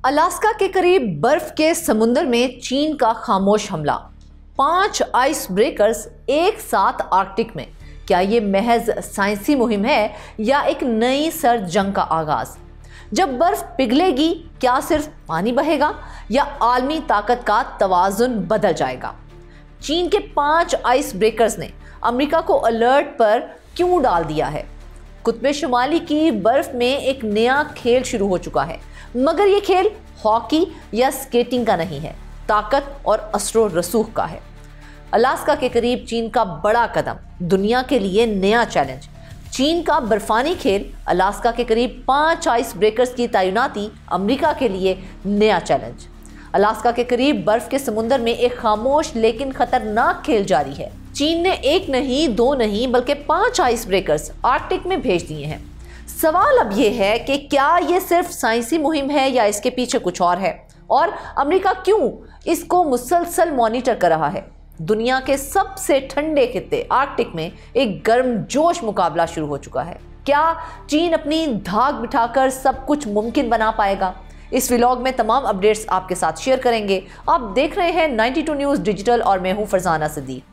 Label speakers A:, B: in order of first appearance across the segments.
A: Alaska के करीब बर्फ के समुद्र में चीन का खामोश हमला, 5 आइस ब्रेकर्स एक साथ आर्कटिक में। क्या ये महज साइंसी मुहिम है या एक नई सर्द जंग का आगाज? जब बर्फ पिघलेगी, क्या सिर्फ पानी बहेगा या आलमी ताकत का तवाजुन बदल जाएगा? चीन के 5 आइस ब्रेकर्स ने अमेरिका को अलर्ट पर क्यों डाल दिया है? कुतुब शुमाली की बर्फ में एक नया खेल शुरू हो चुका है, मगर ये खेल हॉकी या स्केटिंग का नहीं है, ताकत और असरो रसूख का है। अलास्का के करीब चीन का बड़ा कदम, दुनिया के लिए नया चैलेंज। चीन का बर्फानी खेल, अलास्का के करीब 5 आइस ब्रेकर्स की तैनाती, अमेरिका के लिए नया चैलेंज। अलास्का के करीब बर्फ के समुद्र में एक खामोश लेकिन खतरनाक खेल जारी है। चीन ने 1 नहीं 2 नहीं बल्कि 5 आइस ब्रेकर्स आर्कटिक में भेज दिए हैं। सवाल अब यह है कि क्या ये सिर्फ साइंसी मुहिम है या इसके पीछे कुछ और है, और अमेरिका क्यों इसको मुसलसल मॉनिटर कर रहा है? दुनिया के सबसे ठंडे खित्ते आर्कटिक में एक गर्मजोश मुकाबला शुरू हो चुका है। क्या चीन अपनी धाक बिठाकर सब कुछ मुमकिन बना पाएगा? इस व्लॉग में तमाम अपडेट्स आपके साथ शेयर करेंगे। आप देख रहे हैं 92 न्यूज़ डिजिटल और मैं हूं फरजाना सिद्दीक।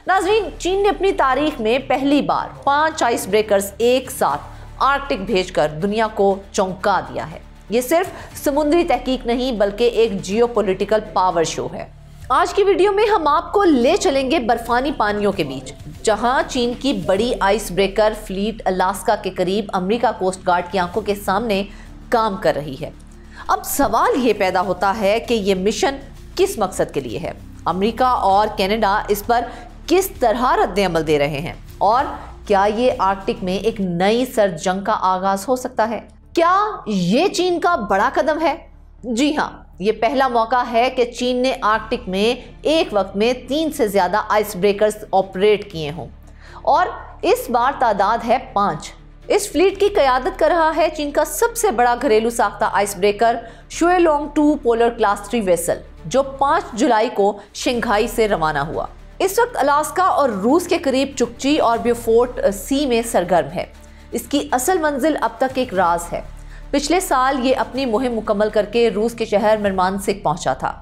A: नाज़रीन, चीन ने अपनी तारीख में पहली बार 5 आइस ब्रेकर्स एक साथ आर्कटिक भेजकर दुनिया को चौंका दिया है। ये सिर्फ समुद्री तहकीक नहीं बल्कि एक जियोपॉलिटिकल पावर शो है। आज की वीडियो में हम आपको ले चलेंगे बर्फानी पानियों के बीच, जहां चीन की बड़ी आइस ब्रेकर फ्लीट अलास्का के करीब अमेरिका कोस्ट गार्ड की आंखों के सामने काम कर रही है। अब सवाल ये पैदा होता है कि ये मिशन किस मकसद के लिए है? अमेरिका और कनाडा इस पर किस तरह रद्द-ए-अमल दे रहे हैं, और क्या ये आर्कटिक में एक नई सर्द जंग का आगाज हो सकता है? क्या ये चीन का बड़ा कदम है? जी हाँ, ये पहला मौका है कि चीन ने आर्कटिक में एक वक्त में 3 से ज्यादा आइस ब्रेकर्स ऑपरेट किए हों, और इस बार तादाद है 5। इस फ्लीट की क़यादत कर रहा है चीन का सबसे बड़ा घरेलू साख्ता ice breaker Xuelong 2 polar class 3 vessel, जो 5 जुलाई को शंघाई से रवाना हुआ। इस वक्त अलास्का और रूस के करीब चुकची और ब्यूफोर्ट सी में सरगर्म है। इसकी असल मंजिल अब तक एक राज है। पिछले साल ये अपनी मुहिम मुकम्मल करके रूस के शहर मुर्मांस्क पहुंचा था।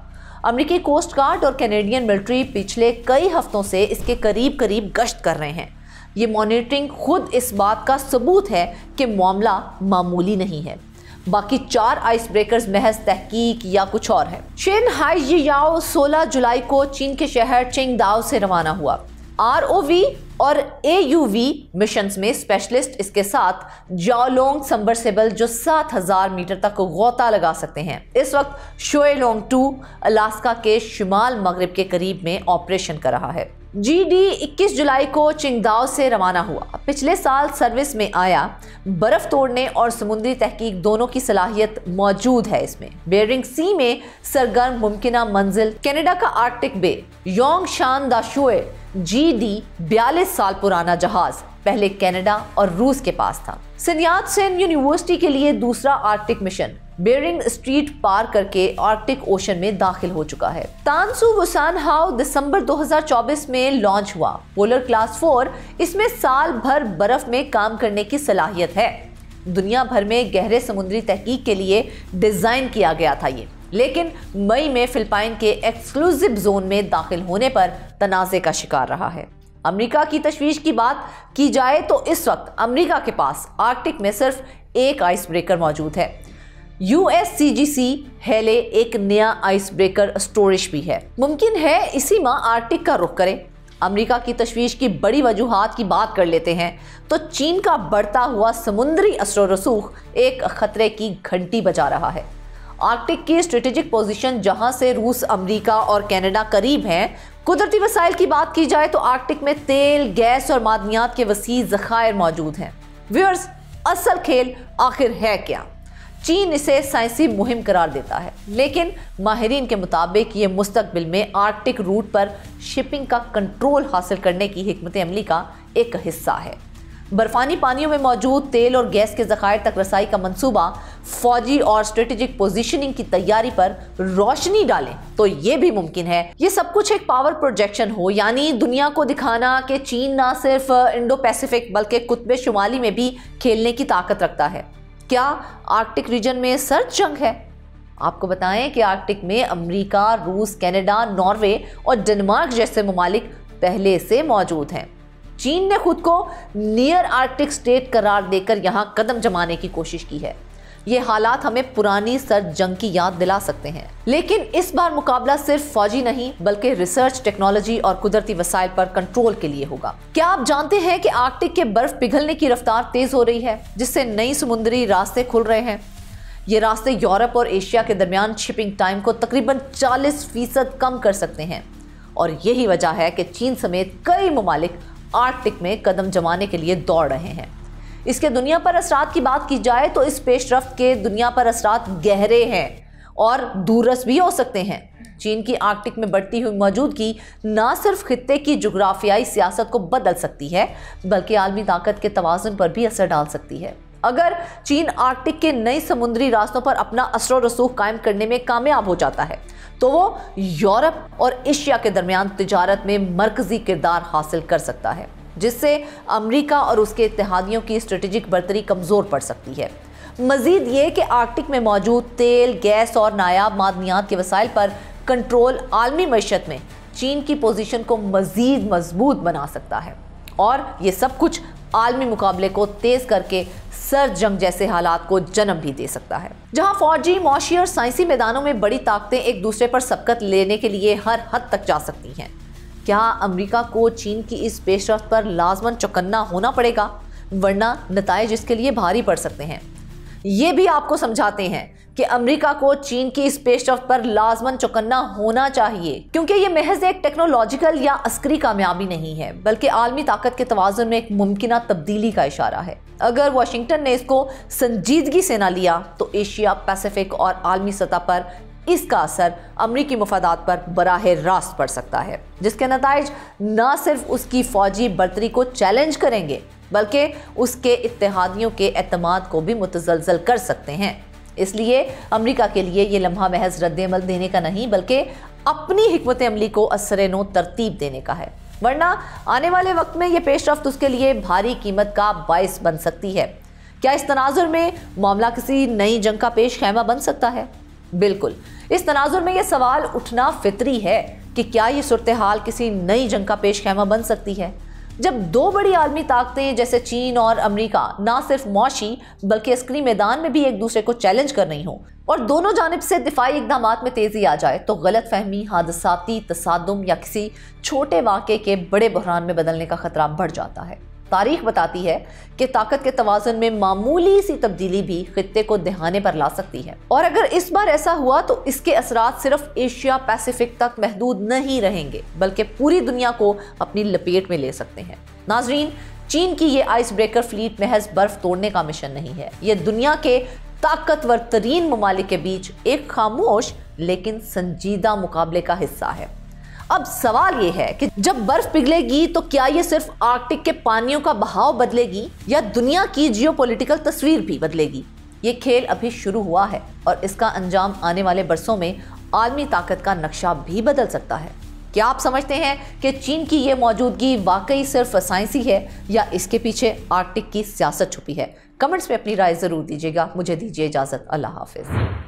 A: अमेरिकी कोस्ट गार्ड और कैनेडियन मिलिट्री पिछले कई हफ्तों से इसके करीब करीब गश्त कर रहे हैं। ये मॉनिटरिंग खुद इस बात का सबूत है कि मामला मामूली नहीं है। बाकी 4 आइस ब्रेकर्स महज तहकीक या कुछ और है। शेन हाईजियाओ 16 जुलाई को चीन के शहर चिंगदाओ से रवाना हुआ। ROV और AUV मिशंस में स्पेशलिस्ट इसके साथ जाओलोंग सबमर्सिबल, जो 7000 मीटर तक गोता लगा सकते हैं, इस वक्त शुएलोंग 2 अलास्का के शुमाल मगरिब के करीब में ऑपरेशन कर रहा है। GD 21 जुलाई को चिंगदाओ से रवाना हुआ। पिछले साल सर्विस में आया। बर्फ तोड़ने और समुद्री तहकीक दोनों की सलाहियत मौजूद है इसमें। बेरिंग सी में सरगर्म मुमकिना मंजिल कनाडा का आर्कटिक बे योंगशान दा शुए GD 42 साल पुराना जहाज पहले कनाडा और रूस के पास था। सिन्यात-सेन यूनिवर्सिटी के लिए दूसरा आर्कटिक मिशन बेरिंग स्ट्रीट पार करके आर्कटिक ओशन में दाखिल हो चुका है। तानसू वुसान हाउ दिसंबर 2024 में लॉन्च हुआ। पोलर क्लास 4, इसमें साल भर बर्फ में काम करने की सलाहियत है। दुनिया भर में गहरे समुद्री तहकीक के लिए डिजाइन किया गया था ये, लेकिन मई में फिलिपाइन के एक्सक्लूसिव जोन में दाखिल होने पर तनाज़े का शिकार रहा है। अमेरिका की तशवीश की बात की जाए तो इस वक्त अमेरिका के पास आर्कटिक में सिर्फ एक आइस ब्रेकर मौजूद है। USCGC हेले एक नया आइस ब्रेकर स्टोरेज भी है। मुमकिन है इसी माह आर्कटिक का रुख करे। अमेरिका की तशवीश की बड़ी वजूहात की बात कर लेते हैं तो चीन का बढ़ता हुआ समुद्री असर रसूख एक खतरे की घंटी बजा रहा है। आर्कटिक की स्ट्रेटेजिक पोजीशन, जहां से रूस, अमेरिका और कनाडा करीब हैं। कुदरती वसाइल की बात की जाए तो आर्कटिक में तेल, गैस और मादनियात के वसी ज़खायर मौजूद हैं। व्यूअर्स, असल खेल आखिर है क्या? चीन इसे साइंसी मुहिम करार देता है, लेकिन माहिरीन के मुताबिक ये मुस्तकबिल में आर्कटिक रूट पर शिपिंग का कंट्रोल हासिल करने की हिकमत अमली का एक हिस्सा है। बर्फानी पानियों में मौजूद तेल और गैस के ज़खायर तक रसाई का मंसूबा फौजी और स्ट्रेटेजिक पोजीशनिंग की तैयारी पर रोशनी डालें तो ये भी मुमकिन है। ये सब कुछ एक पावर प्रोजेक्शन हो, यानी दुनिया को दिखाना कि चीन ना सिर्फ इंडो पैसिफिक बल्कि कुतुब शुमाली में भी खेलने की ताकत रखता है। क्या आर्कटिक रीजन में सर्द जंग है? आपको बताएं कि आर्कटिक में अमेरिका, रूस, कनाडा, नॉर्वे और डेनमार्क जैसे ममालिक पहले से मौजूद हैं। चीन ने खुद को नियर आर्कटिक स्टेट करार देकर यहां कदम जमाने की कोशिश की है। ये हालात हमें पुरानी सर्द जंग की याद दिला सकते हैं, लेकिन इस बार मुकाबला सिर्फ फौजी नहीं बल्कि रिसर्च, टेक्नोलॉजी और कुदरती वसाइल पर कंट्रोल के लिए होगा। क्या आप जानते हैं कि आर्कटिक के बर्फ पिघलने की रफ्तार तेज हो रही है, जिससे नई समुद्री रास्ते खुल रहे हैं। ये रास्ते यूरोप और एशिया के दरमियान शिपिंग टाइम को तकरीबन 40% कम कर सकते हैं और यही वजह है कि चीन समेत कई ममालिक आर्कटिक में कदम जमाने के लिए दौड़ रहे हैं। इसके दुनिया पर असरात की बात की जाए तो इस पेशरफ्त के दुनिया पर असरात गहरे हैं और दूरस भी हो सकते हैं। चीन की आर्कटिक में बढ़ती हुई मौजूदगी न सिर्फ खित्ते की जुग्राफियाई सियासत को बदल सकती है बल्कि आलमी ताकत के तवाज़ुन पर भी असर डाल सकती है। अगर चीन आर्कटिक के नए समुद्री रास्तों पर अपना असर और रसूख कायम करने में कामयाब हो जाता है तो वो यूरोप और एशिया के दरमियान तिजारत में मरकजी किरदार हासिल कर सकता है, जिससे अमेरिका और उसके इत्तेहादियों की स्ट्रेटेजिक बर्तरी कमज़ोर पड़ सकती है। मजीद ये कि आर्कटिक में मौजूद तेल, गैस और नायाब मादनियात के वसाइल पर कंट्रोल आलमी मईशत में चीन की पोजीशन को मजीद मजबूत बना सकता है और ये सब कुछ आलमी मुकाबले को तेज करके सर्द जंग जैसे हालात को जन्म भी दे सकता है, जहां फौजी, मौशी और साइंसी मैदानों में बड़ी ताकतें एक दूसरे पर सबकत लेने के लिए हर हद तक जा सकती हैं। क्या अमेरिका को चीन की इस पेशरफ्त पर लाजमन चौकन्ना होना पड़ेगा, वरना नताइज इसके लिए भारी पड़ सकते हैं। ये भी आपको समझाते हैं कि अमेरिका को चीन की इस पेशरफ्त पर लाजमन चौकन्ना होना चाहिए, क्योंकि ये महज एक टेक्नोलॉजिकल या अस्करी कामयाबी नहीं है बल्कि आलमी ताकत के तवाज़ुन में एक मुमकिना तब्दीली का इशारा है। अगर वाशिंगटन ने इसको संजीदगी से ना लिया तो एशिया, पैसिफिक और आलमी सतह पर इसका असर अमरीकी मफादात पर बराह रास्त पड़ सकता है, जिसके नताइज न सिर्फ उसकी फौजी बर्तरी को चैलेंज करेंगे बल्कि उसके इत्तेहादियों के एतमाद को भी मुतज़लज़ल कर सकते हैं। इसलिए अमेरिका के लिए ये लम्हा महज रद्द-ए-अमल देने का नहीं बल्कि अपनी हिकमत अमली को असर-ए-नो तरतीब देने का है, वरना आने वाले वक्त में ये पेशरफ्त उसके लिए भारी कीमत का बाइस बन सकती है। क्या इस तनाजुर में मामला किसी नई जंग का पेश खैमा बन सकता है? बिल्कुल। इस तनाजुर में यह सवाल उठना फितरी है कि क्या ये सूरत हाल किसी नई जंग का पेश खैमा बन सकती है, जब दो बड़ी आलमी ताकतें जैसे चीन और अमेरिका ना सिर्फ मौशी बल्कि अस्करी मैदान में भी एक दूसरे को चैलेंज कर रही हों और दोनों जानिब से दिफाई इक़दामात में तेजी आ जाए तो गलत फहमी, हादसाती तसादुम या किसी छोटे वाक़े के बड़े बहरान में बदलने का खतरा बढ़ जाता है। तारीख बताती है कि ताकत के तवाज़ुन में मामूली सी तब्दीली भी खित्ते को दहाने पर ला सकती है और अगर इस बार ऐसा हुआ तो इसके असरात सिर्फ एशिया पैसिफिक तक महदूद नहीं रहेंगे बल्कि पूरी दुनिया को अपनी लपेट में ले सकते हैं। नाजरीन, चीन की ये आइस ब्रेकर फ्लीट महज बर्फ तोड़ने का मिशन नहीं है, ये दुनिया के ताकतवर तरीन ममालिक के बीच एक खामोश लेकिन संजीदा मुकाबले का हिस्सा है। अब सवाल ये है कि जब बर्फ पिघलेगी तो क्या ये सिर्फ आर्कटिक के पानियों का बहाव बदलेगी या दुनिया की जियोपॉलिटिकल तस्वीर भी बदलेगी? ये खेल अभी शुरू हुआ है और इसका अंजाम आने वाले बरसों में आलमी ताकत का नक्शा भी बदल सकता है। क्या आप समझते हैं कि चीन की ये मौजूदगी वाकई सिर्फ साइंसी है या इसके पीछे आर्कटिक की सियासत छुपी है? कमेंट्स में अपनी राय जरूर दीजिएगा। मुझे दीजिए इजाजत। अल्लाह हाफिज।